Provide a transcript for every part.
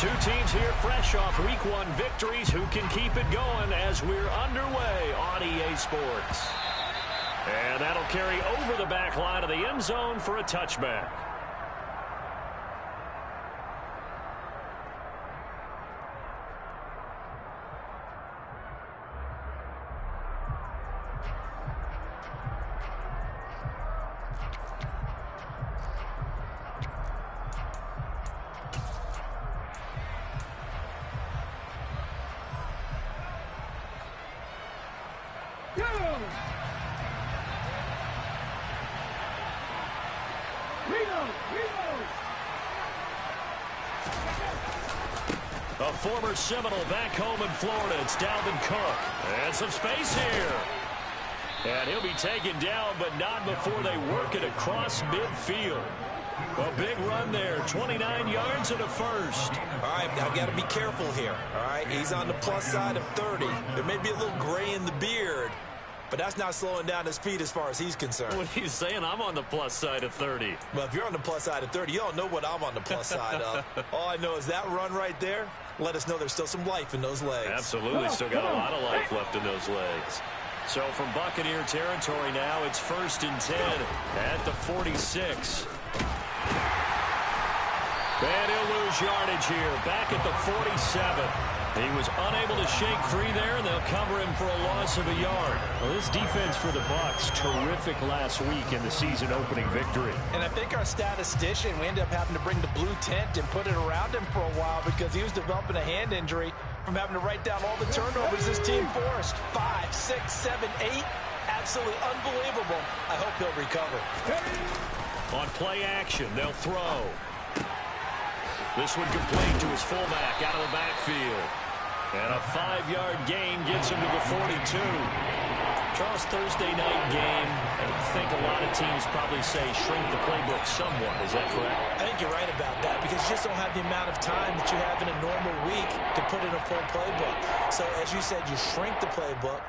Two teams here fresh off Week 1 victories who can keep it going as we're underway on EA Sports. And that'll carry over the back line of the end zone for a touchback. A former Seminole back home in Florida. It's Dalvin Cook. And some space here. And he'll be taken down, but not before they work it across midfield. A big run there. 29 yards and a first. All right, I've got to be careful here. All right, he's on the plus side of 30. There may be a little gray in the beard, but that's not slowing down his speed as far as he's concerned. What are you saying? I'm on the plus side of 30. Well, if you're on the plus side of 30, you don't know what I'm on the plus side of. All I know is that run right there let us know there's still some life in those legs. Absolutely. Still got a lot of life left in those legs. So from Buccaneer territory now, it's 1st and 10 at the 46. And he'll lose yardage here. Back at the 47. He was unable to shake free there, and they'll cover him for a loss of a yard. Well, this defense for the Bucs, terrific last week in the season-opening victory. And I think our statistician, we ended up having to bring the blue tent and put it around him for a while because he was developing a hand injury from having to write down all the turnovers this team forced. 5, 6, 7, 8. Absolutely unbelievable. I hope he'll recover. On play action, they'll throw. This one complete to his fullback out of the backfield. And a 5-yard gain gets him to the 42. Charles, Thursday night game, I think a lot of teams probably say shrink the playbook somewhat. Is that correct? I think you're right about that because you just don't have the amount of time that you have in a normal week to put in a full playbook. So as you said, you shrink the playbook.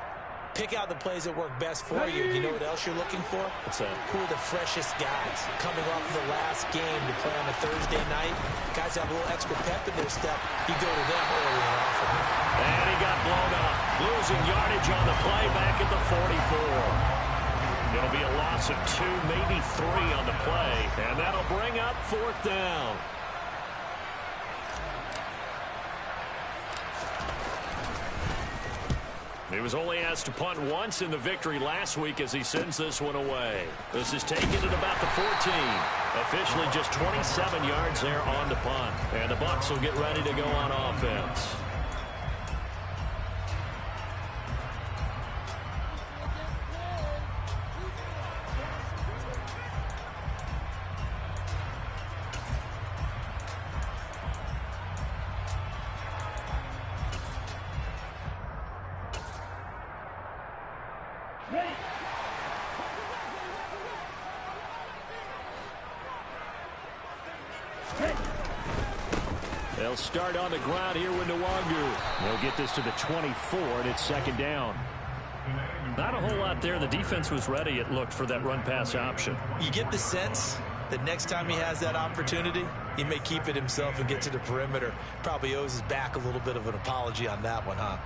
Pick out the plays that work best for you. You know what else you're looking for? What's that? Who are the freshest guys coming off of the last game to play on a Thursday night? Guys have a little extra pep in their step. You go to them early and often. And he got blown up. Losing yardage on the play back at the 44. It'll be a loss of 2, maybe 3 on the play. And that'll bring up 4th down. He was only asked to punt once in the victory last week as he sends this one away. This is taken at about the 14. Officially just 27 yards there on the punt. And the Bucs will get ready to go on offense. They'll start on the ground here with Nwangu. They'll get this to the 24, and it's 2nd down. Not a whole lot there. The defense was ready, it looked, for that run-pass option. You get the sense that next time he has that opportunity, he may keep it himself and get to the perimeter. Probably owes his back a little bit of an apology on that one, huh?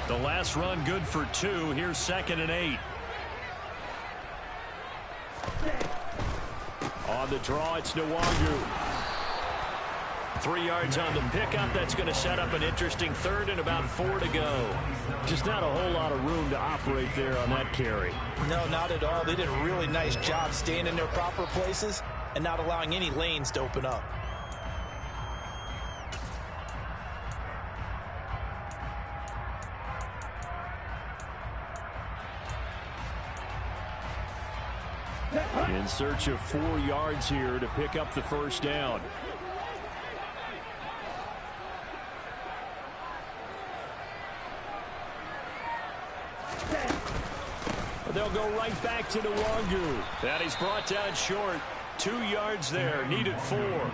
The last run good for 2. Here's 2nd and 8. On the draw, it's Nwangu. 3 yards on the pickup. That's going to set up an interesting 3rd and about 4 to go. Just not a whole lot of room to operate there on that carry. No, not at all. They did a really nice job staying in their proper places and not allowing any lanes to open up. In search of 4 yards here to pick up the 1st down. They'll go right back to Nwangu. And he's brought down short. 2 yards there. Needed 4.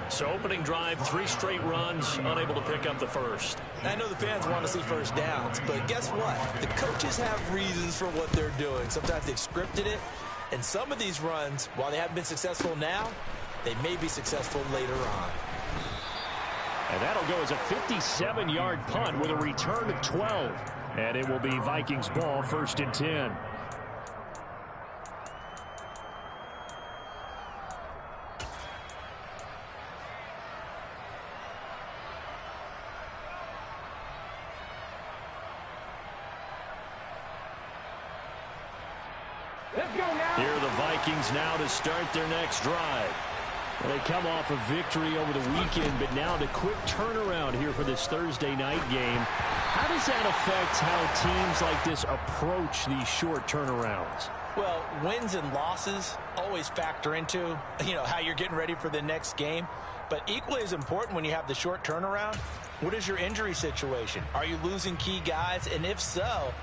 So opening drive, 3 straight runs, unable to pick up the first. I know the fans want to see first downs, but guess what? The coaches have reasons for what they're doing. Sometimes they've scripted it, and some of these runs, while they haven't been successful now, they may be successful later on. And that'll go as a 57-yard punt with a return of 12. And it will be Vikings ball, 1st and 10. Here are the Vikings now to start their next drive. Well, they come off a victory over the weekend, but now the quick turnaround here for this Thursday night game. How does that affect how teams like this approach these short turnarounds? Well, wins and losses always factor into, how you're getting ready for the next game. But equally as important when you have the short turnaround, what is your injury situation? Are you losing key guys? And if so,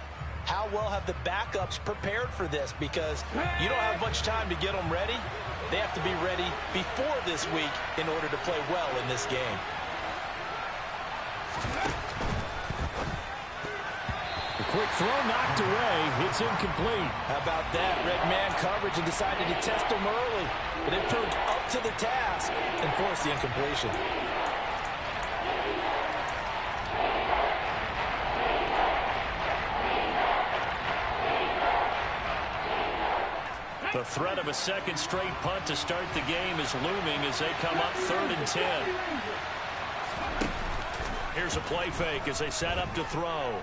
how well have the backups prepared for this? Because you don't have much time to get them ready. They have to be ready before this week in order to play well in this game. The quick throw knocked away. It's incomplete. How about that? Red man coverage and decided to test them early. But it proved up to the task and forced the incompletion. The threat of a second straight punt to start the game is looming as they come up 3rd and 10. Here's a play fake as they set up to throw.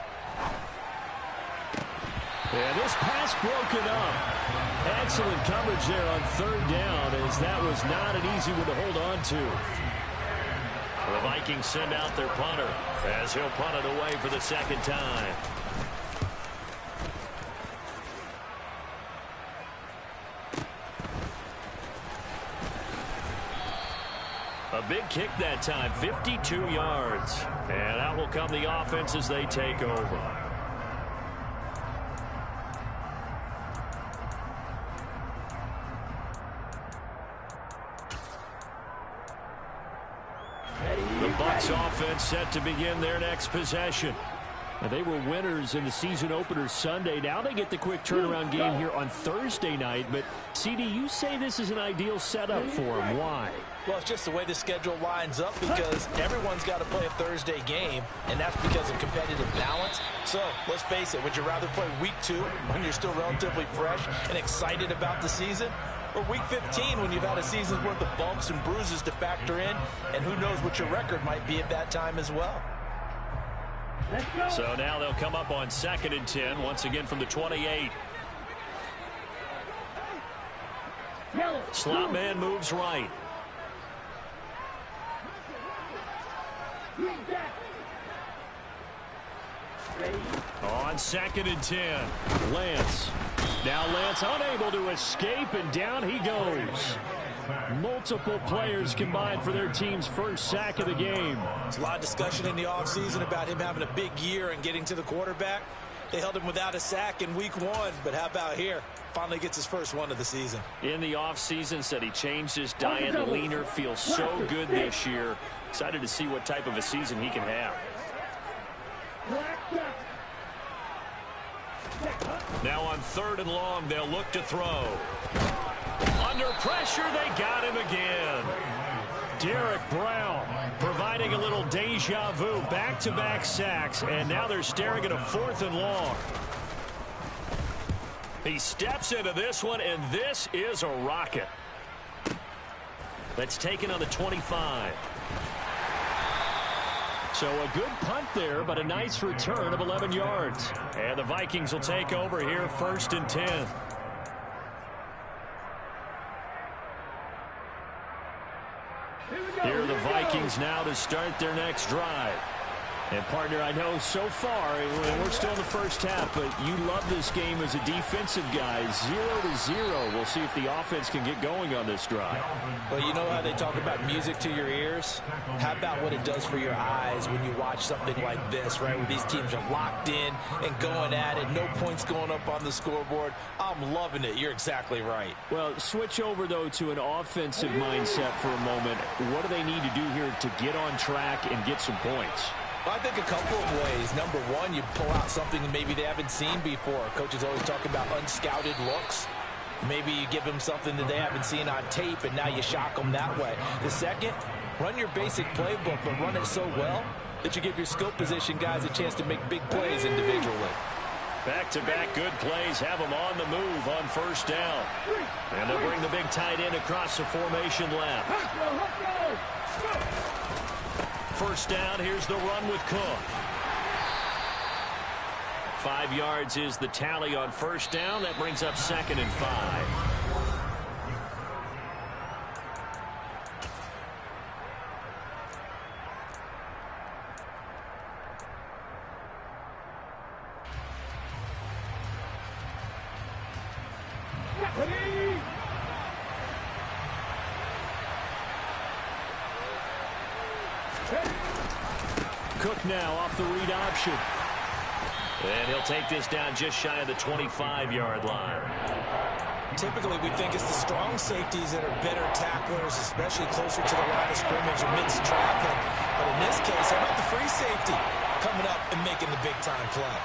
And this pass broken up. Excellent coverage there on 3rd down, as that was not an easy one to hold on to. The Vikings send out their punter as he'll punt it away for the second time. A big kick that time, 52 yards. And out will come the offense as they take over. The Bucs offense set to begin their next possession. Now, they were winners in the season opener Sunday. Now they get the quick turnaround game here on Thursday night. But, CD, you say this is an ideal setup for them. Why? Well, it's just the way the schedule lines up because everyone's got to play a Thursday game, and that's because of competitive balance. So, let's face it, would you rather play week 2 when you're still relatively fresh and excited about the season? Or week 15 when you've had a season's worth of bumps and bruises to factor in, and who knows what your record might be at that time as well. So now they'll come up on 2nd and 10, once again from the 28. Slot man moves right. On 2nd and 10, Lance. Now Lance unable to escape, and down he goes. Multiple players combined for their team's first sack of the game. There's a lot of discussion in the offseason about him having a big year and getting to the quarterback. They held him without a sack in week 1, but how about here? Finally gets his first one of the season. In the offseason, said he changed his diet, leaner, feels so good this year. Excited to see what type of a season he can have. Now on 3rd and long, they'll look to throw. Under pressure, they got him again. Derek Brown providing a little deja vu, back-to-back sacks, and now they're staring at a 4th and long. He steps into this one, and this is a rocket. That's taken on the 25. So a good punt there, but a nice return of 11 yards. And the Vikings will take over here, 1st and 10. Here are the Vikings now to start their next drive. And, partner, I know so far, we're still in the first half, but you love this game as a defensive guy. 0-0. We'll see if the offense can get going on this drive. Well, you know how they talk about music to your ears? How about what it does for your eyes when you watch something like this, right, where these teams are locked in and going at it, no points going up on the scoreboard? I'm loving it. You're exactly right. Well, switch over, though, to an offensive mindset for a moment. What do they need to do here to get on track and get some points? I think a couple of ways. Number one, you pull out something that maybe they haven't seen before. Coaches always talk about unscouted looks. Maybe you give them something that they haven't seen on tape, and now you shock them that way. The second, run your basic playbook, but run it so well that you give your skill position guys a chance to make big plays individually. Back-to-back good plays have them on the move on first down. And they'll bring the big tight end across the formation left. First down, here's the run with Cook. 5 yards is the tally on first down. That brings up 2nd and 5. Cook now off the read option. And he'll take this down just shy of the 25-yard line. Typically, we think it's the strong safeties that are better tacklers, especially closer to the line of scrimmage amidst traffic. But in this case, how about the free safety coming up and making the big-time play?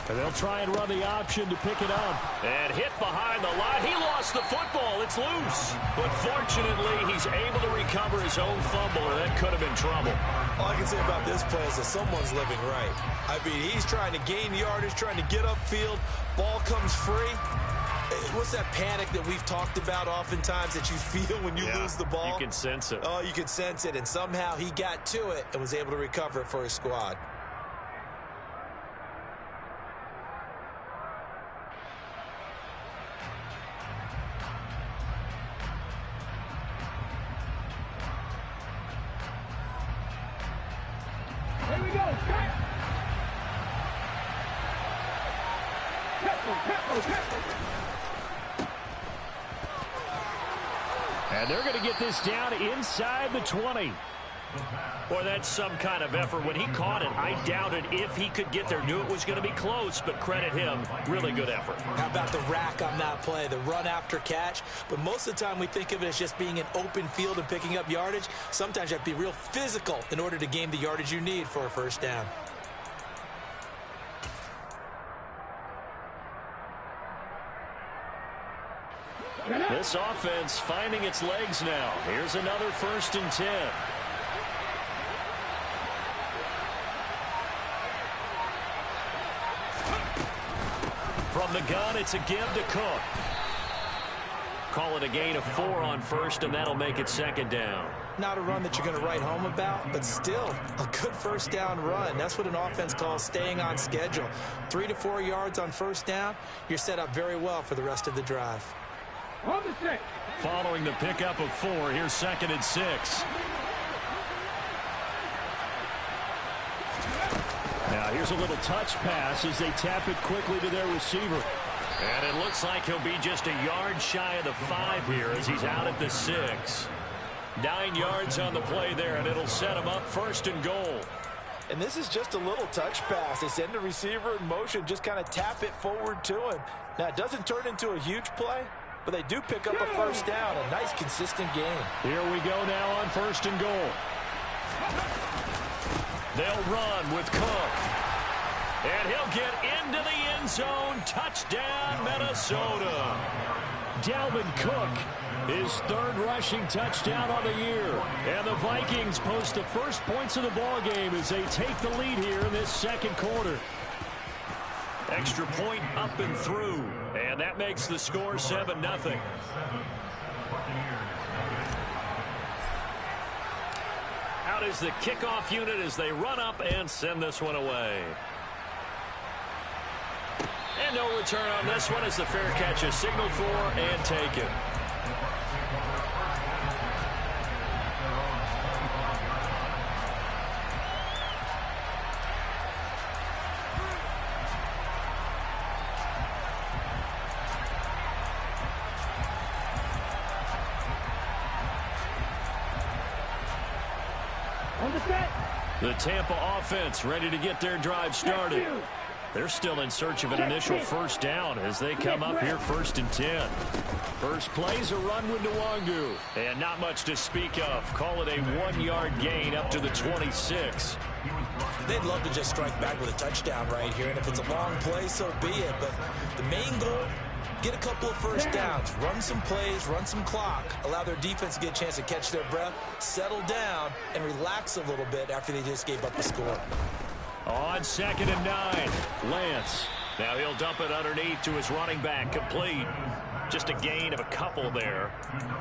And they'll try and run the option to pick it up. And hit behind the line. He lost the football. It's loose. But fortunately, he's able to recover his own fumble, or that could have been trouble. All I can say about this play is that someone's living right. I mean, he's trying to gain yardage, trying to get upfield. Ball comes free. What's that panic that we've talked about oftentimes that you feel when you lose the ball? You can sense it. Oh, you can sense it. And somehow he got to it and was able to recover it for his squad. And they're going to get this down inside the 20. Boy, that's some kind of effort. When he caught it, I doubted if he could get there. Knew it was going to be close, but credit him. Really good effort. How about the rack on that play, the run after catch? But most of the time we think of it as just being an open field and picking up yardage. Sometimes you have to be real physical in order to gain the yardage you need for a first down. This offense finding its legs now. Here's another 1st and 10. From the gun, it's a give to Cook. Call it a gain of 4 on first, and that'll make it 2nd down. Not a run that you're going to write home about, but still a good first down run. That's what an offense calls staying on schedule. 3 to 4 yards on first down, you're set up very well for the rest of the drive. Following the pickup of 4, here's 2nd and 6. Now here's a little touch pass as they tap it quickly to their receiver. And it looks like he'll be just a yard shy of the 5 here as he's out at the 6. 9 yards on the play there, and it'll set him up 1st and goal. And this is just a little touch pass. They send the receiver in motion, just kind of tap it forward to him. Now, it doesn't turn into a huge play, but they do pick up a first down. A nice, consistent game. Here we go now on 1st and goal. They'll run with Cook. And he'll get into the end zone. Touchdown, Minnesota. Dalvin Cook, his 3rd rushing touchdown on the year. And the Vikings post the first points of the ball game as they take the lead here in this 2nd quarter. Extra point up and through. And that makes the score 7-0. Out is the kickoff unit as they run up and send this one away. And no return on this one as the fair catch is signaled for and taken. The Tampa offense ready to get their drive started. They're still in search of an initial first down as they come up here 1st and 10. First play's a run with Nwangu. And not much to speak of. Call it a 1-yard gain up to the 26. They'd love to just strike back with a touchdown right here. And if it's a long play, so be it. But the main goal, get a couple of first downs, run some plays, run some clock, allow their defense to get a chance to catch their breath, settle down, and relax a little bit after they just gave up a score. On 2nd and 9, Lance. Now he'll dump it underneath to his running back, complete. Just a gain of a couple there.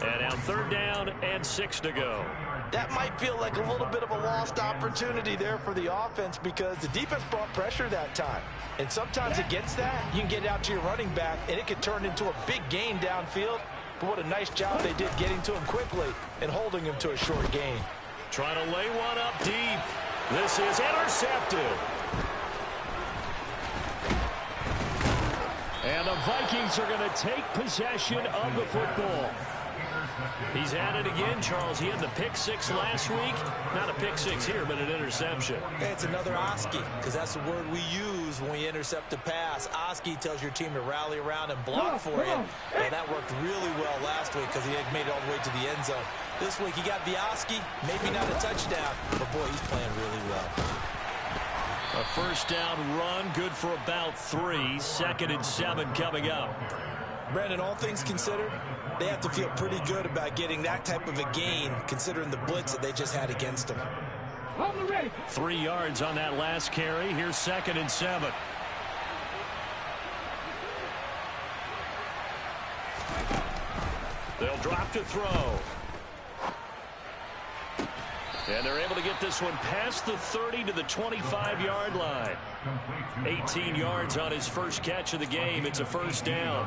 And now 3rd down and 6 to go. That might feel like a little bit of a lost opportunity there for the offense because the defense brought pressure that time. And sometimes against that, you can get out to your running back, and it could turn into a big gain downfield. But what a nice job they did getting to him quickly and holding him to a short gain. Trying to lay one up deep. This is intercepted. And the Vikings are going to take possession of the football. He's at it again, Charles. He had the pick 6 last week. Not a pick 6 here, but an interception. Hey, it's another Oski, because that's the word we use when we intercept a pass. Oski tells your team to rally around and block for you. And that worked really well last week because he had made it all the way to the end zone. This week he got the Oski, maybe not a touchdown, but boy, he's playing really well. A first down run, good for about 3. 2nd and 7 coming up. Brandon, all things considered, they have to feel pretty good about getting that type of a gain, considering the blitz that they just had against them. 3 yards on that last carry. Here's 2nd and 7. They'll drop to throw. And they're able to get this one past the 30 to the 25-yard line. 18 yards on his first catch of the game. It's a first down.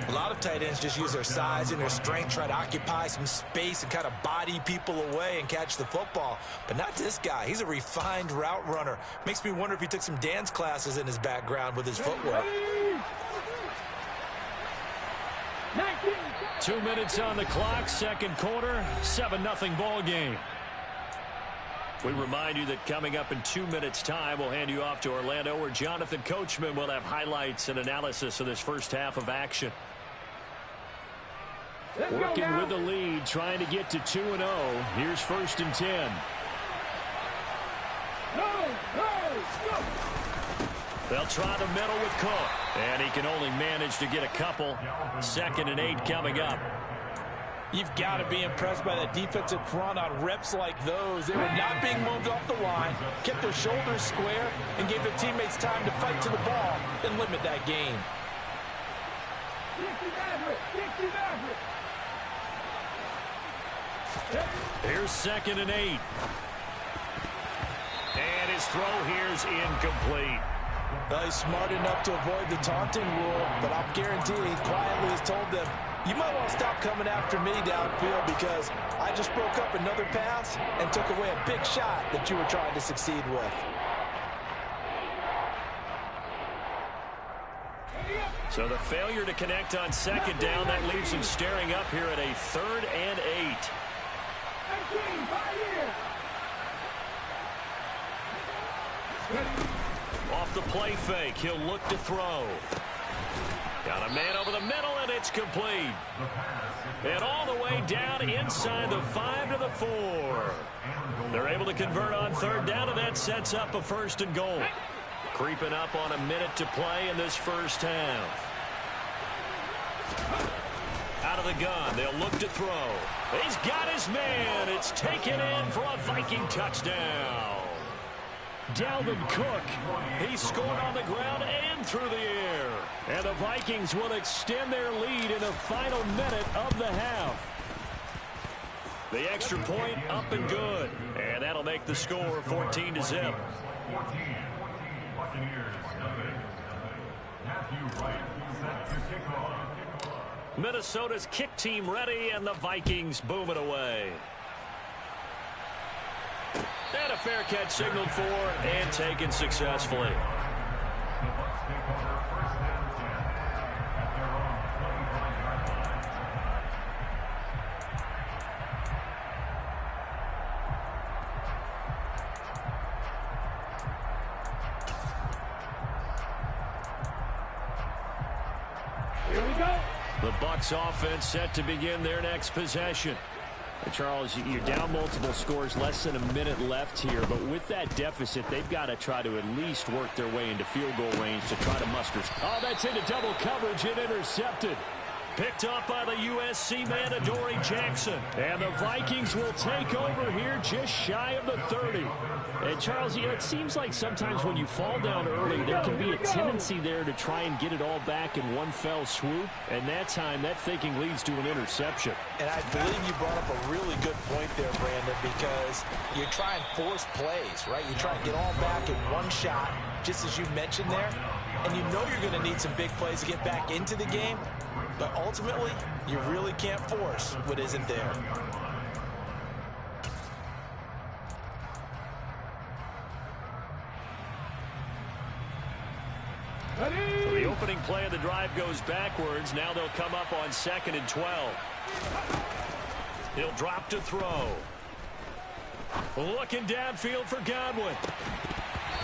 A lot of tight ends just use their size and their strength, try to occupy some space and kind of body people away and catch the football. But not this guy. He's a refined route runner. Makes me wonder if he took some dance classes in his background with his footwork. 2 minutes on the clock, 2nd quarter, 7-0 ball game. We remind you that coming up in 2 minutes' time, we'll hand you off to Orlando, where Jonathan Coachman will have highlights and analysis of this first half of action. Working with the lead, trying to get to 2-0. Here's 1st and 10. They'll try the middle with Cook, and he can only manage to get a couple. 2nd and 8 coming up. You've got to be impressed by that defensive front on reps like those. They were not being moved off the line, kept their shoulders square, and gave their teammates time to fight to the ball and limit that gain. Here's 2nd and 8. And his throw here's incomplete. Well, he's smart enough to avoid the taunting rule, but I'm guaranteeing he quietly has told them, you might want to stop coming after me downfield because I just broke up another pass and took away a big shot that you were trying to succeed with. So the failure to connect on 2nd down, that leaves him staring up here at a 3rd and 8. Off the play fake, he'll look to throw. Got a man over the middle, and it's complete. And all the way down inside the 5 to the 4. They're able to convert on 3rd down, and that sets up a 1st and goal. Creeping up on a minute to play in this first half. Out of the gun, they'll look to throw. He's got his man. It's taken in for a Viking touchdown. Dalvin Cook, he scored on the ground and through the air. And the Vikings will extend their lead in the final minute of the half. The extra point up and good. And that'll make the score 14-0. Minnesota's kick team ready, and the Vikings boom it away. And a fair catch signaled for and taken successfully. The Bucs offense set to begin their next possession. And Charles, you're down multiple scores, less than a minute left here. But with that deficit, they've got to try to at least work their way into field goal range to try to muster. Oh, that's into double coverage and intercepted. Picked up by the USC man, Adoree Jackson. And the Vikings will take over here just shy of the 30. And Charles, you know, it seems like sometimes when you fall down early, there can be a tendency there to try and get it all back in one fell swoop. And that time, that thinking leads to an interception. And I believe you brought up a really good point there, Brandon, because you try and force plays, right? You try and get all back in one shot, just as you mentioned there. And you know you're going to need some big plays to get back into the game. But ultimately, you really can't force what isn't there. So the opening play of the drive goes backwards. Now they'll come up on 2nd and 12. He'll drop to throw. Looking downfield for Godwin.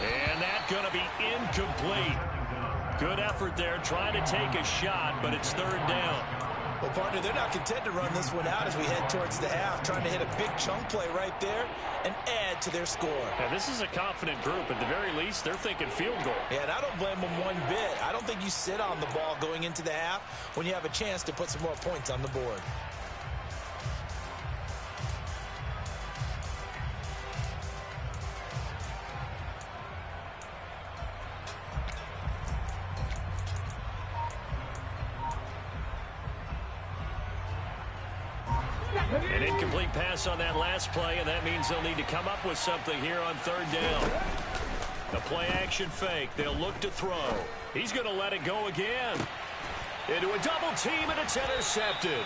And that's going to be incomplete. Good effort there, trying to take a shot, but it's 3rd down. Well, partner, they're not content to run this one out as we head towards the half, trying to hit a big chunk play right there and add to their score. Yeah, this is a confident group. At the very least, they're thinking field goal. Yeah, and I don't blame them one bit. I don't think you sit on the ball going into the half when you have a chance to put some more points on the board. An incomplete pass on that last play, and that means they'll need to come up with something here on 3rd down. The play-action fake. They'll look to throw. He's going to let it go again. Into a double team, and it's intercepted.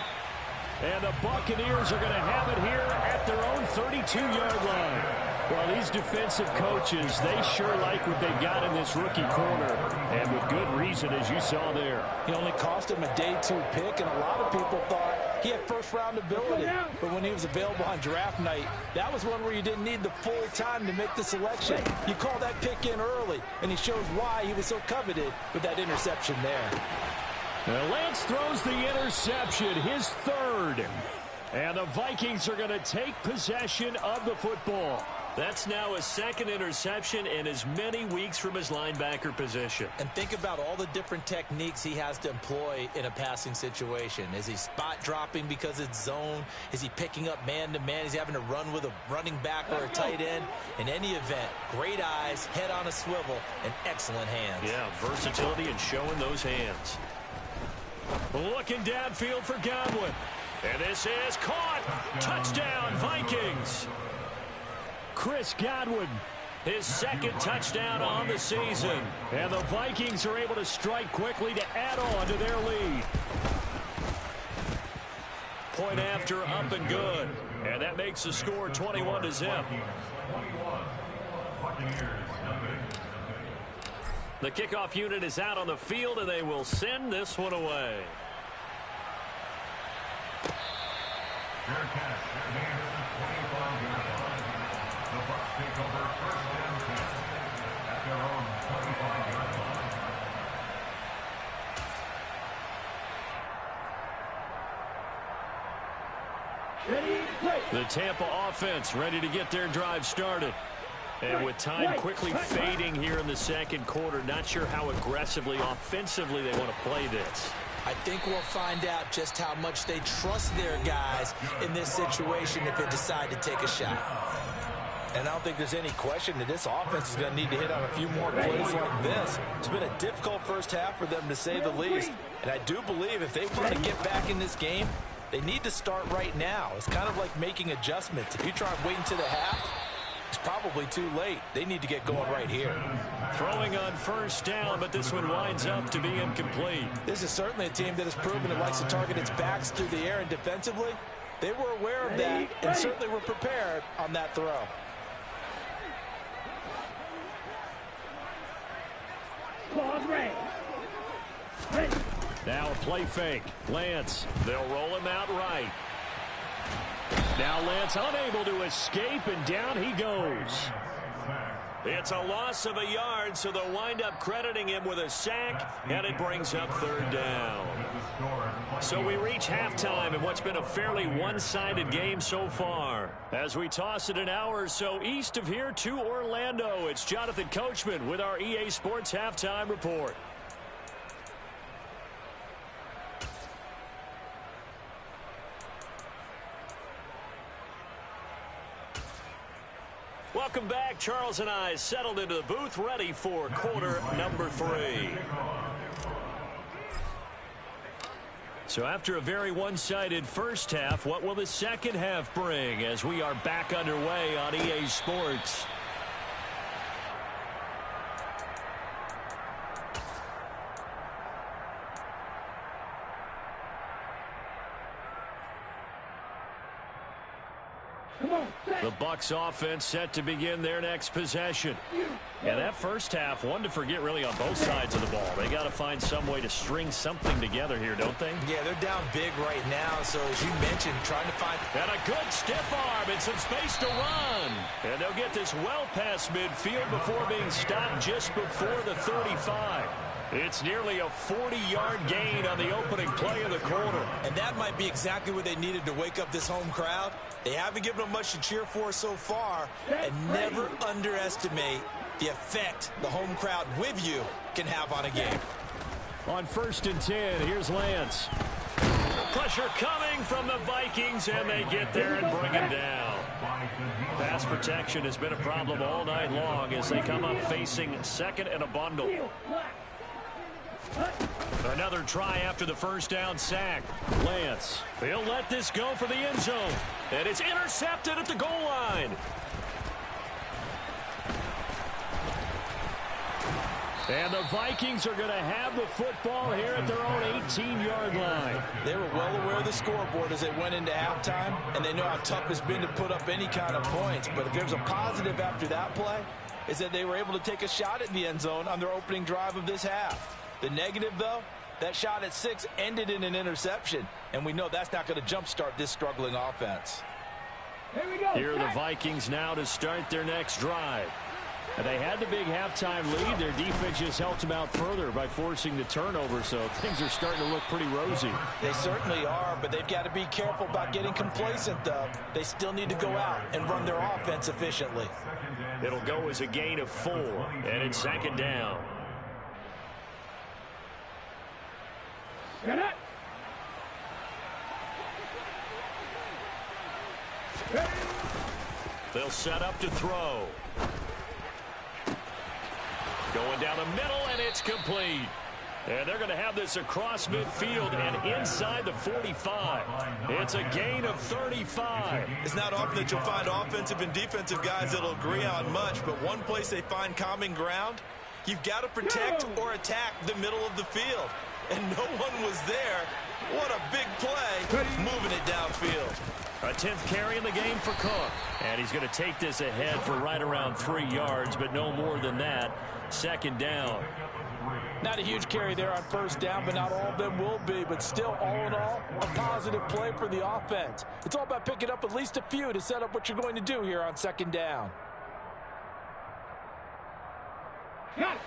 And the Buccaneers are going to have it here at their own 32-yard line. Well, these defensive coaches, they sure like what they've got in this rookie corner, and with good reason, as you saw there. He only cost him a day 2 pick, and a lot of people thought he had first-round ability. But when he was available on draft night, that was one where you didn't need the full time to make the selection. You call that pick in early, and he shows why he was so coveted with that interception there. Now Lance throws the interception, his 3rd. And the Vikings are going to take possession of the football. That's now his 2nd interception in as many weeks from his linebacker position. And think about all the different techniques he has to employ in a passing situation. Is he spot dropping because it's zone? Is he picking up man-to-man? Is he having to run with a running back or a tight end? In any event, great eyes, head on a swivel, and excellent hands. Yeah, versatility and showing those hands. Looking downfield for Godwin. And this is caught. Touchdown, Vikings. Chris Godwin, his 2nd touchdown on the season. And the Vikings are able to strike quickly to add on to their lead. Point after, up and good. And that makes the score 21-0. The kickoff unit is out on the field, and they will send this one away. The Tampa offense ready to get their drive started. And with time quickly fading here in the 2nd quarter, not sure how aggressively, offensively they want to play this. I think we'll find out just how much they trust their guys in this situation if they decide to take a shot. And I don't think there's any question that this offense is going to need to hit on a few more plays like this. It's been a difficult first half for them, to say the least. And I do believe if they want to get back in this game, they need to start right now. It's kind of like making adjustments. If you try and wait until the half, it's probably too late. They need to get going right here. Throwing on 1st down, but this one winds up to be incomplete. This is certainly a team that has proven it likes to target its backs through the air, and defensively, they were aware of that and certainly were prepared on that throw. Now a play fake. Lance, they'll roll him out right. Now Lance unable to escape, and down he goes. It's a loss of a yard, so they'll wind up crediting him with a sack, and it brings up 3rd down. So we reach halftime in what's been a fairly one-sided game so far. As we toss it an hour or so east of here to Orlando, it's Jonathan Coachman with our EA Sports Halftime Report. Welcome back. Charles and I settled into the booth, ready for quarter number 3. So after a very one-sided first half, what will the second half bring as we are back underway on EA Sports? The Bucs offense set to begin their next possession. And that first half, one to forget really on both sides of the ball. They got to find some way to string something together here, don't they? Yeah, they're down big right now, so as you mentioned, trying to find... And a good stiff arm and some space to run. And they'll get this well past midfield before being stopped just before the 35. It's nearly a 40-yard gain on the opening play of the quarter. And that might be exactly what they needed to wake up this home crowd. They haven't given them much to cheer for so far, and never underestimate the effect the home crowd with you can have on a game. On 1st and 10, here's Lance. Pressure coming from the Vikings, and they get there and bring him down. Pass protection has been a problem all night long as they come up facing second and a bundle. Another try after the first down sack. Lance, he'll let this go for the end zone. And it's intercepted at the goal line. And the Vikings are going to have the football here at their own 18-yard line. They were well aware of the scoreboard as they went into halftime, and they know how tough it's been to put up any kind of points. But if there's a positive after that play, is that they were able to take a shot at the end zone on their opening drive of this half. The negative, though, that shot at 6 ended in an interception, and we know that's not going to jumpstart this struggling offense. Here are the Vikings now to start their next drive. And they had the big halftime lead. Their defense just helped them out further by forcing the turnover, so things are starting to look pretty rosy. They certainly are, but they've got to be careful about getting complacent, though. They still need to go out and run their offense efficiently. It'll go as a gain of 4, and it's 2nd down. They'll set up to throw. Going down the middle, and it's complete. And they're going to have this across midfield and inside the 45. It's a gain of 35. It's not often that you'll find offensive and defensive guys that'll agree on much, but one place they find common ground, you've got to protect or attack the middle of the field. And no one was there. What a big play, moving it downfield. A 10th carry in the game for Cook. And he's going to take this ahead for right around 3 yards, but no more than that. 2nd down. Not a huge carry there on first down, but not all of them will be. But still, all in all, a positive play for the offense. It's all about picking up at least a few to set up what you're going to do here on 2nd down.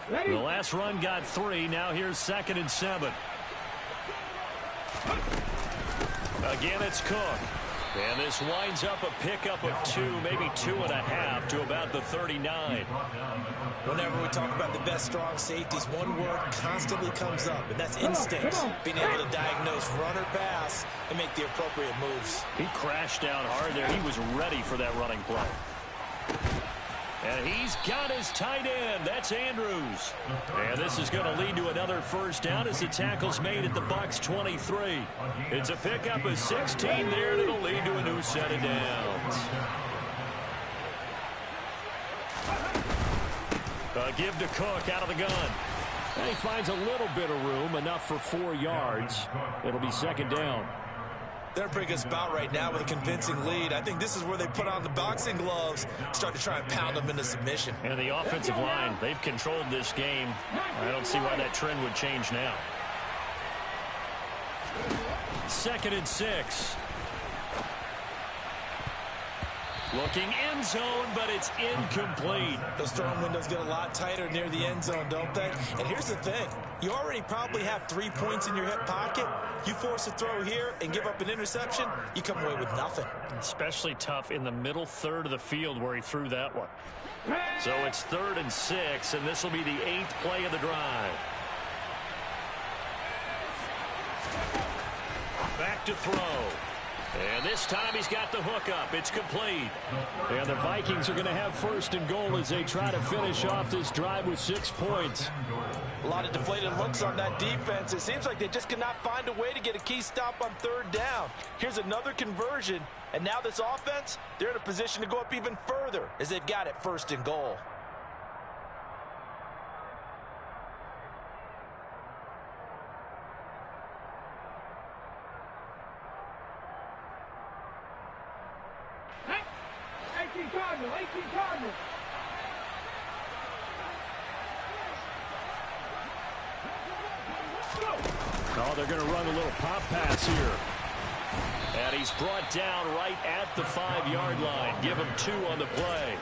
The last run got 3. Now here's 2nd and 7. Again, it's Cook. And this winds up a pickup of 2, maybe 2.5 to about the 39. Whenever we talk about the best strong safeties, one word constantly comes up, and that's instinct. Being able to diagnose run or pass and make the appropriate moves. He crashed down hard there. He was ready for that running play. And he's got his tight end. That's Andrews. And this is going to lead to another first down as the tackle's made at the Bucs 23. It's a pickup of 16 there, and it'll lead to a new set of downs. A give to Cook out of the gun. And he finds a little bit of room, enough for 4 yards. It'll be 2nd down. They're in a pretty good spot right now with a convincing lead. I think this is where they put on the boxing gloves, start to try and pound them into submission. And the offensive line, they've controlled this game. I don't see why that trend would change now. 2nd and 6. Looking end zone, but it's incomplete. Those throwing windows get a lot tighter near the end zone, don't they? And here's the thing. You already probably have 3 points in your hip pocket. You force a throw here and give up an interception, you come away with nothing. Especially tough in the middle third of the field where he threw that one. So it's 3rd and 6, and this will be the 8th play of the drive. Back to throw. And this time he's got the hook up. It's complete. And the Vikings are going to have 1st and goal as they try to finish off this drive with 6 points. A lot of deflated looks on that defense. It seems like they just cannot find a way to get a key stop on 3rd down. Here's another conversion. And now this offense, they're in a position to go up even further as they've got it 1st and goal. Oh, they're going to run a little pop pass here. And he's brought down right at the 5-yard line. Give him 2 on the play.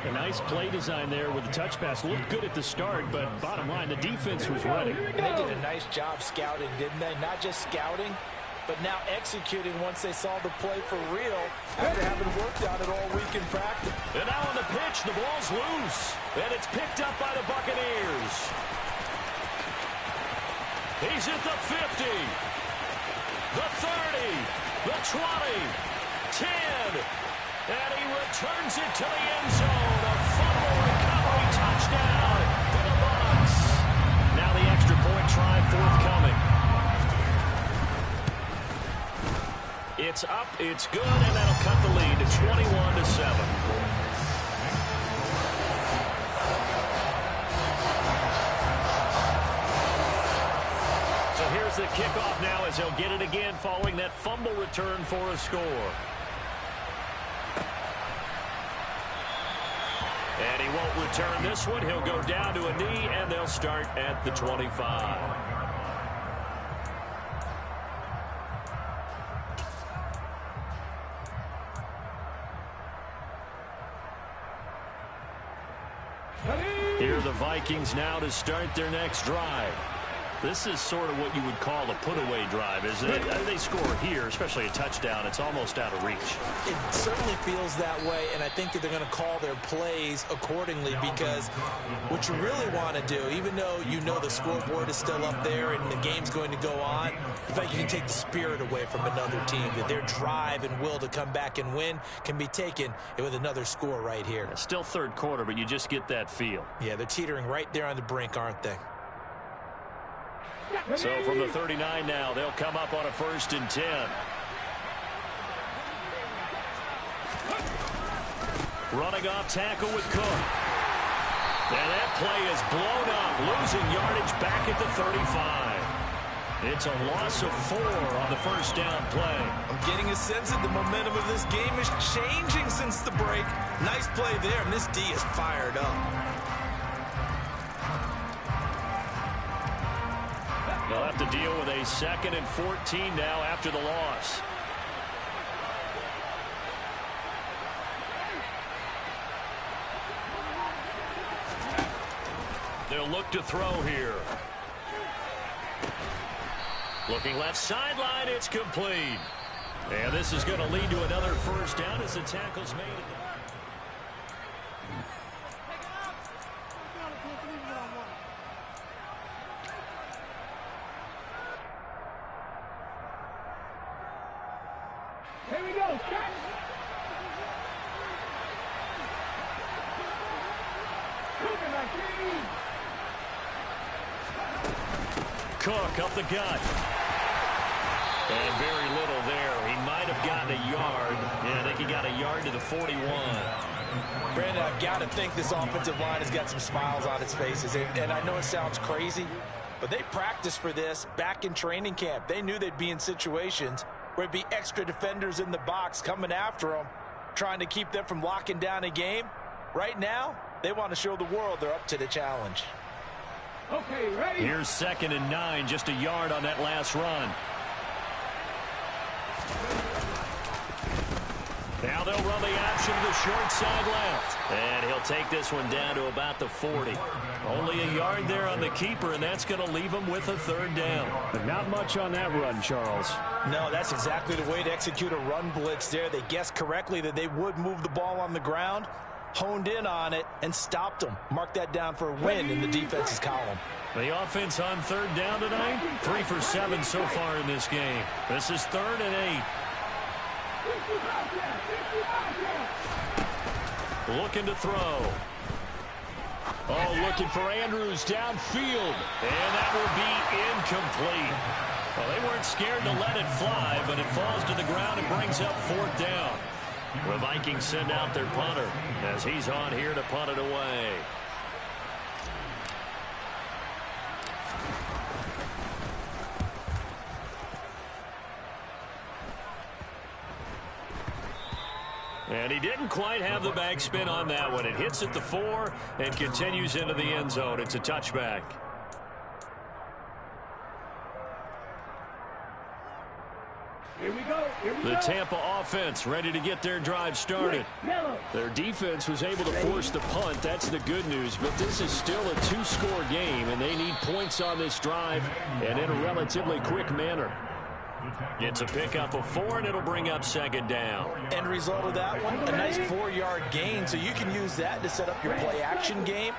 A nice play design there with the touch pass. Looked good at the start, but bottom line, the defense was ready. They did a nice job scouting, didn't they? Not just scouting, but now executing once they saw the play for real after having worked on it all week in practice. And now on the pitch, the ball's loose. And it's picked up by the Buccaneers. He's at the 50, the 30, the 20, 10, and he returns it to the end zone. A fumble recovery touchdown for the Bucs. Now the extra point try forthcoming. It's up, it's good, and that'll cut the lead to 21-7. Here's the kickoff now as he'll get it again following that fumble return for a score. And he won't return this one. He'll go down to a knee, and they'll start at the 25. Here are the Vikings now to start their next drive. This is sort of what you would call a put-away drive, isn't it? They score here, especially a touchdown. It's almost out of reach. It certainly feels that way, and I think that they're going to call their plays accordingly because what you really want to do, even though you know the scoreboard is still up there and the game's going to go on, I think you can take the spirit away from another team, that their drive and will to come back and win can be taken with another score right here. It's still 3rd quarter, but you just get that feel. Yeah, they're teetering right there on the brink, aren't they? So from the 39 now, they'll come up on a 1st and 10. Running off tackle with Cook. And that play is blown up, losing yardage back at the 35. It's a loss of 4 on the 1st down play. I'm getting a sense that the momentum of this game is changing since the break. Nice play there, and this D is fired up. They'll have to deal with a 2nd and 14 now after the loss. They'll look to throw here. Looking left sideline, it's complete. And this is going to lead to another 1st down as the tackle's made. Here we go, Scott. Cook up the gut. And very little there. He might have gotten a yard. Yeah, I think he got a yard to the 41. Brandon, I've got to think this offensive line has got some smiles on its faces. And I know it sounds crazy, but they practiced for this back in training camp. They knew they'd be in situations where there'd be extra defenders in the box coming after them, trying to keep them from locking down a game. Right now, they want to show the world they're up to the challenge. Okay, ready? Here's 2nd and 9, just a yard on that last run. Now they'll run the option to the short side left. And he'll take this one down to about the 40. Only a yard there on the keeper, and that's going to leave him with a third down. But not much on that run, Charles. No, that's exactly the way to execute a run blitz there. They guessed correctly that they would move the ball on the ground, honed in on it, and stopped them. Mark that down for a win in the defense's column. The offense on third down tonight, 3 for 7 so far in this game. This is 3rd and 8. Looking to throw. Oh, looking for Andrews downfield. And that will be incomplete. Well, they weren't scared to let it fly, but it falls to the ground and brings up 4th down. The Vikings send out their punter as he's on here to punt it away. And he didn't quite have the backspin on that one. It hits at the 4 and continues into the end zone. It's a touchback. Here we go. The Tampa offense ready to get their drive started. Their defense was able to force the punt. That's the good news. But this is still a 2-score game, and they need points on this drive and in a relatively quick manner. It's a pickup of 4, and it'll bring up 2nd down. End result of that one, a nice 4-yard gain. So you can use that to set up your play-action game,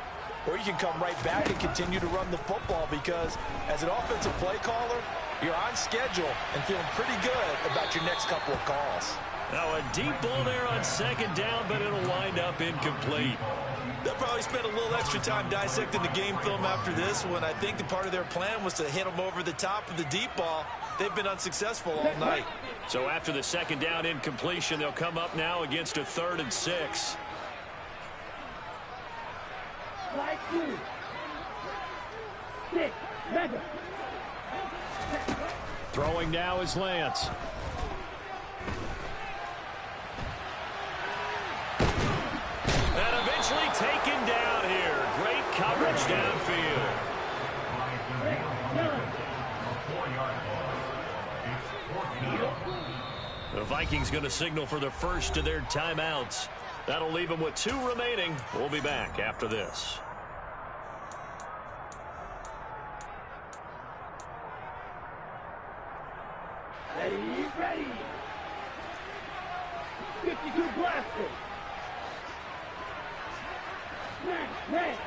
or you can come right back and continue to run the football because as an offensive play caller, you're on schedule and feeling pretty good about your next couple of calls. Now a deep ball there on 2nd down, but it'll wind up incomplete. They'll probably spend a little extra time dissecting the game film after this one. I think the part of their plan was to hit them over the top of the deep ball. They've been unsuccessful all night. So after the 2nd down incompletion, they'll come up now against a 3rd and 6. Like 2, 6, 7. Throwing now is Lance. And eventually taken down here. Great coverage downfield. The Vikings going to signal for the first of their timeouts. That'll leave them with 2 remaining. We'll be back after this. Ready. 52 blaster. Smash.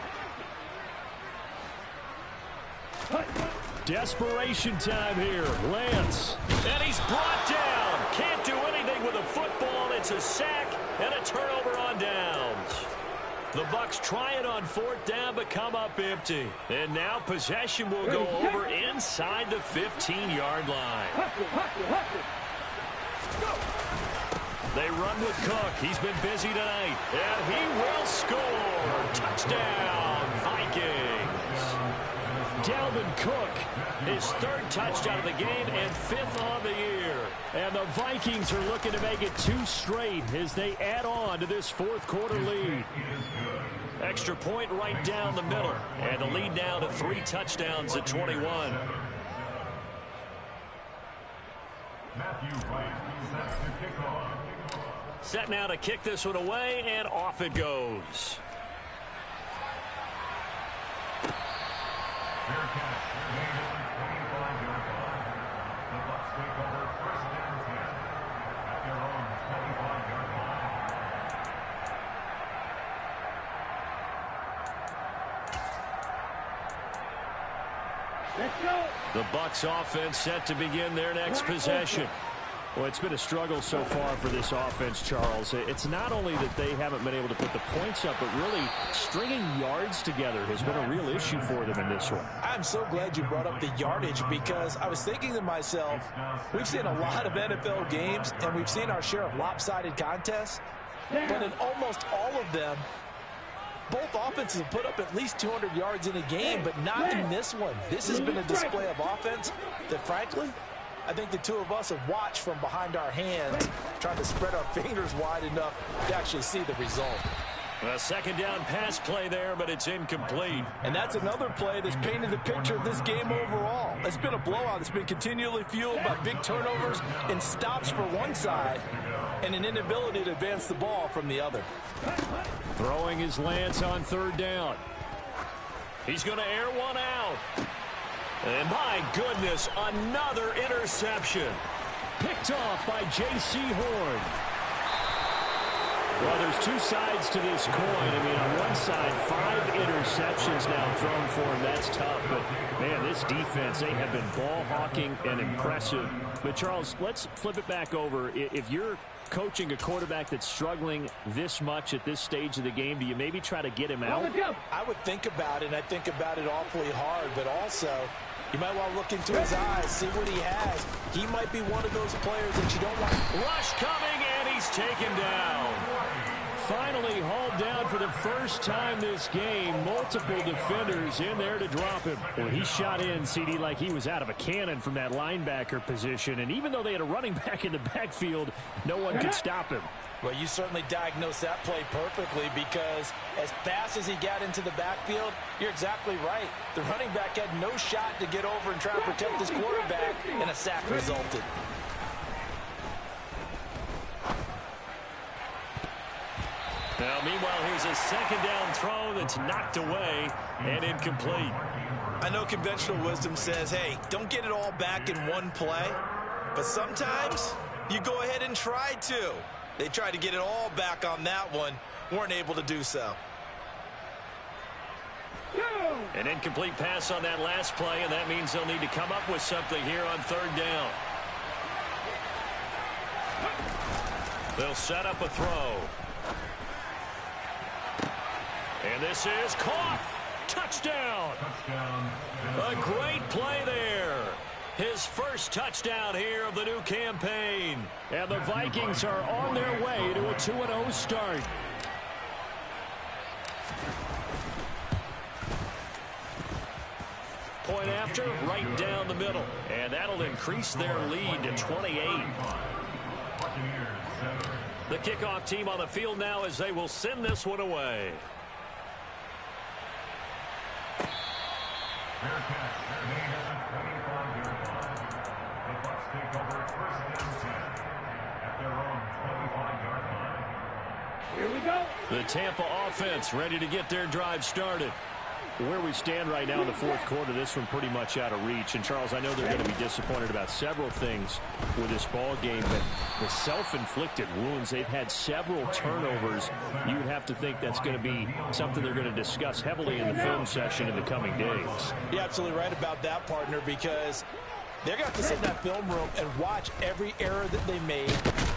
Desperation time here. Lance. And he's brought down. Can't do anything with a football. It's a sack and a turnover on downs. The Bucks try it on 4th down, but come up empty. And now possession will go over inside the 15-yard line. They run with Cook. He's been busy tonight. And he will score. Touchdown, Vikings. Dalvin Cook, his 3rd touchdown of the game and 5th on the year. And the Vikings are looking to make it 2 straight as they add on to this 4th quarter lead. Extra point right down the middle. And the lead now to 3 touchdowns at 21. Set now to kick this one away, and off it goes. Let's go. The Bucs offense set to begin their next possession. Well, it's been a struggle so far for this offense, Charles. It's not only that they haven't been able to put the points up, but really stringing yards together has been a real issue for them in this one. I'm so glad you brought up the yardage because I was thinking to myself, we've seen a lot of NFL games and we've seen our share of lopsided contests, but in almost all of them, both offenses have put up at least 200 yards in a game, but not in this one. This has been a display of offense that, frankly, I think the two of us have watched from behind our hands, trying to spread our fingers wide enough to actually see the result. A second down pass play there, but it's incomplete. And that's another play that's painted the picture of this game overall. It's been a blowout. It's been continually fueled by big turnovers and stops for one side. and an inability to advance the ball from the other. Throwing is Lance on third down. He's going to air one out. And my goodness, another interception. Picked off by J.C. Horn. Well, there's two sides to this coin. I mean, on one side, 5 interceptions now thrown for him. That's tough. But, man, this defense, they have been ball hawking and impressive. But, Charles, let's flip it back over. If you're coaching a quarterback that's struggling this much at this stage of the game, do you maybe try to get him out? I would think about it, and I think about it awfully hard. But also, you might want to look into his eyes, see what he has. He might be one of those players that you don't want. Rush coming, and he's taken down. Finally hauled down for the first time this game. Multiple defenders in there to drop him. Well, he shot in, CD, like he was out of a cannon from that linebacker position. And even though they had a running back in the backfield, no one could stop him. Well, you certainly diagnosed that play perfectly, because as fast as he got into the backfield, you're exactly right. The running back had no shot to get over and try to protect his quarterback, and a sack resulted. Now, meanwhile, here's a second down throw that's knocked away and incomplete. I know conventional wisdom says, hey, don't get it all back in one play. But sometimes you go ahead and try to. They tried to get it all back on that one. Weren't able to do so. An incomplete pass on that last play, and that means they'll need to come up with something here on third down. They'll set up a throw. And this is caught. Touchdown. A great play there. His first touchdown here of the new campaign. And the Vikings are on their way to a 2-0 start. Point after, right down the middle. And that'll increase their lead to 28. The kickoff team on the field now as they will send this one away. Here we go. The Tampa offense ready to get their drive started. Where we stand right now in the fourth quarter, this one pretty much out of reach. And, Charles, I know they're going to be disappointed about several things with this ball game, but the self-inflicted wounds, they've had several turnovers. You would have to think that's going to be something they're going to discuss heavily in the film session in the coming days. You're absolutely right about that, partner, because they're going to have to sit in that film room and watch every error that they made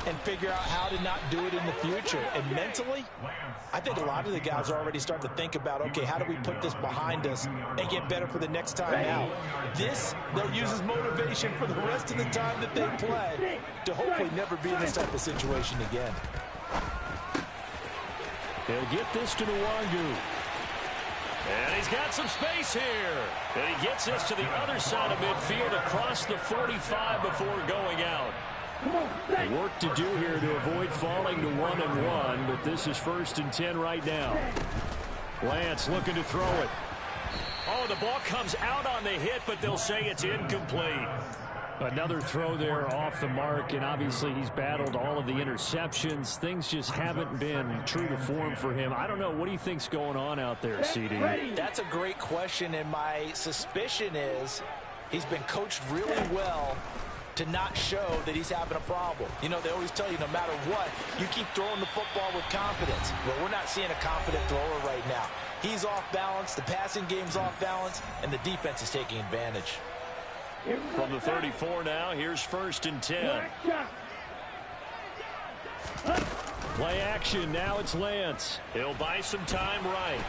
and figure out how to not do it in the future. And mentally, I think a lot of the guys are already starting to think about, okay, how do we put this behind us and get better for the next time out? This, they'll use as motivation for the rest of the time that they play to hopefully never be in this type of situation again. They'll get this to Nwangu. And he's got some space here. And he gets this to the other side of midfield across the 45 before going out. Work to do here to avoid falling to 1-1, but this is 1st and 10 right now. Lance looking to throw it. Oh, the ball comes out on the hit, but they'll say it's incomplete. Another throw there off the mark, and obviously he's battled all of the interceptions. Things just haven't been true to form for him. I don't know. What do you think's going on out there, CD? That's a great question, and my suspicion is he's been coached really well to not show that he's having a problem. You know, they always tell you no matter what, you keep throwing the football with confidence. Well, we're not seeing a confident thrower right now. He's off balance, the passing game's off balance, and the defense is taking advantage. From the 34 now, here's 1st and 10. Play action, now it's Lance. He'll buy some time right.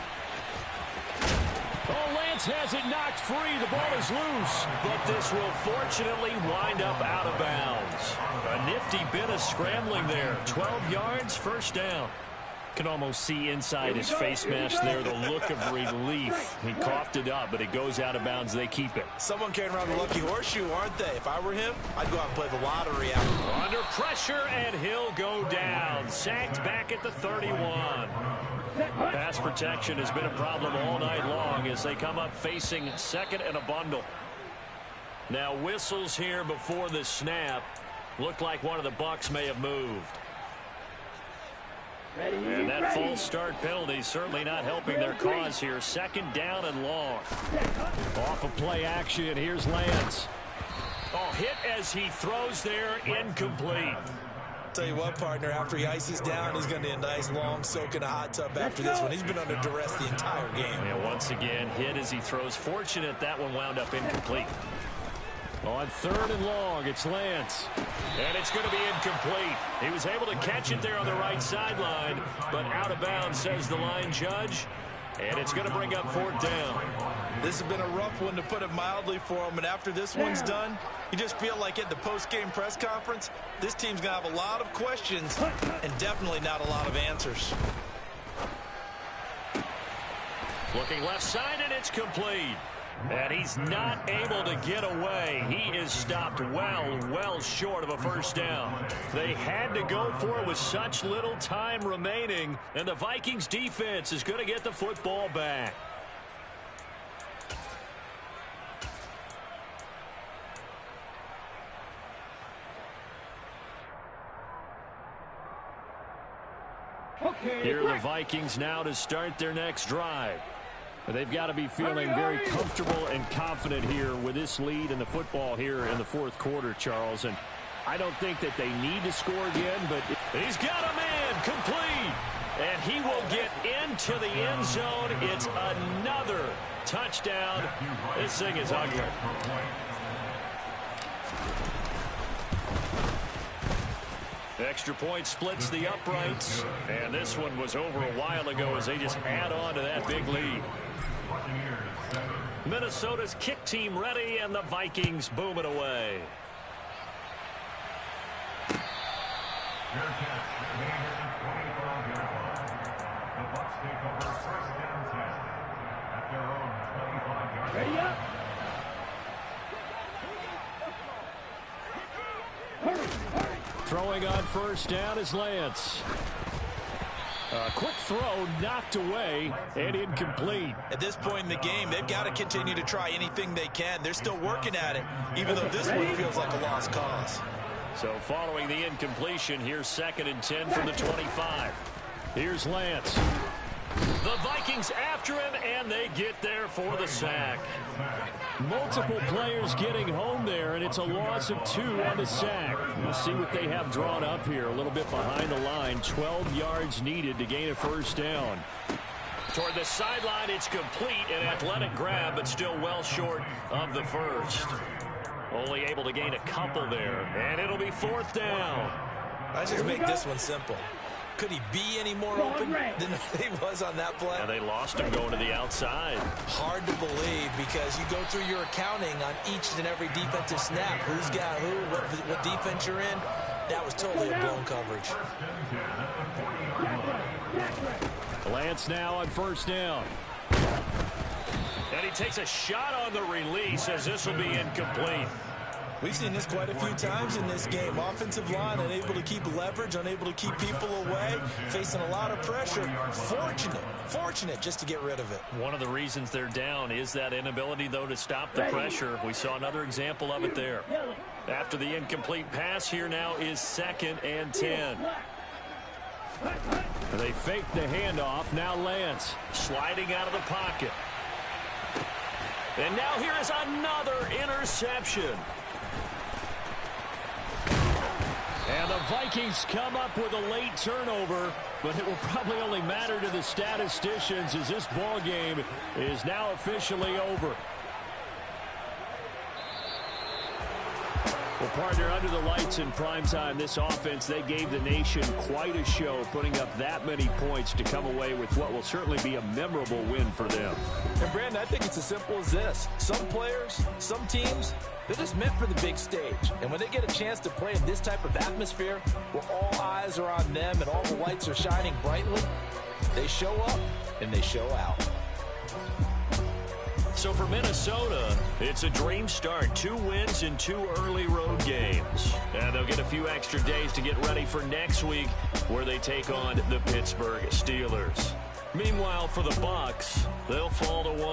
Oh, Lance has it knocked free. The ball is loose. But this will fortunately wind up out of bounds. A nifty bit of scrambling there. 12 yards, 1st down. Can almost see inside his face mask there the look of relief. He coughed it up, but it goes out of bounds. They keep it. Someone carrying around the lucky horseshoe, aren't they? If I were him, I'd go out and play the lottery out. Under pressure, and he'll go down. Sacked back at the 31. Pass protection has been a problem all night long as they come up facing 2nd and a bundle. Now whistles here before the snap. Looked like one of the Bucs may have moved. And that false start penalty certainly not helping their cause here. Second down and long. Off of play action, here's Lance. Oh, hit as he throws there, incomplete. Tell you what, partner, after he ices down, he's going to need a nice long soak in a hot tub after this one. He's been under duress the entire game. And once again, hit as he throws. Fortunate that one wound up incomplete. On third and long, it's Lance. And it's going to be incomplete. He was able to catch it there on the right sideline, but out of bounds, says the line judge. And it's going to bring up fourth down. This has been a rough one, to put it mildly, for him. And after this one's done, you just feel like at the post-game press conference, this team's going to have a lot of questions and definitely not a lot of answers. Looking left side, and it's complete. And he's not able to get away. He is stopped well short of a first down. They had to go for it with such little time remaining, and the Vikings defense is going to get the football back. Here are the Vikings now to start their next drive. They've got to be feeling very comfortable and confident here with this lead in the football here in the fourth quarter, Charles. And I don't think that they need to score again, but he's got a man complete. And he will get into the end zone. It's another touchdown. This thing is ugly. Extra point splits the uprights. And this one was over a while ago as they just add on to that big lead. Minnesota's kick team ready, and the Vikings boom it away. Ready up. throwing on first down is Lance. A quick throw knocked away and incomplete. At this point in the game, they've got to continue to try anything they can. They're still working at it, even though this one feels like a lost cause. So following the incompletion, here's 2nd and 10 from the 25. Here's Lance. The Vikings after him, and they get there for the sack. Multiple players getting home there, and it's a loss of 2 on the sack. We'll see what they have drawn up here. A little bit behind the line. 12 yards needed to gain a first down. Toward the sideline, it's complete. An athletic grab, but still well short of the first. Only able to gain a couple there, and it'll be 4th down. Let's just make this one simple. Could he be any more open than he was on that play? And they lost him going to the outside. Hard to believe because you go through your accounting on each and every defensive snap. Who's got who, what defense you're in. That was totally a blown coverage. Lance now on first down. And he takes a shot on the release as this will be incomplete. We've seen this quite a few times in this game. Offensive line unable to keep leverage, unable to keep people away, facing a lot of pressure. Fortunate just to get rid of it. One of the reasons they're down is that inability, though, to stop the pressure. We saw another example of it there. After the incomplete pass, here now is 2nd and 10. They fake the handoff. Now Lance sliding out of the pocket. And now here is another interception. And the Vikings come up with a late turnover, but it will probably only matter to the statisticians as this ball game is now officially over. Well, partner, under the lights in primetime, this offense, they gave the nation quite a show, putting up that many points to come away with what will certainly be a memorable win for them. And, Brandon, I think it's as simple as this. Some players, some teams, they're just meant for the big stage. And when they get a chance to play in this type of atmosphere where all eyes are on them and all the lights are shining brightly, they show up and they show out. So for Minnesota, it's a dream start. 2 wins in 2 early road games. And they'll get a few extra days to get ready for next week where they take on the Pittsburgh Steelers. Meanwhile, for the Bucs, they'll fall to 1.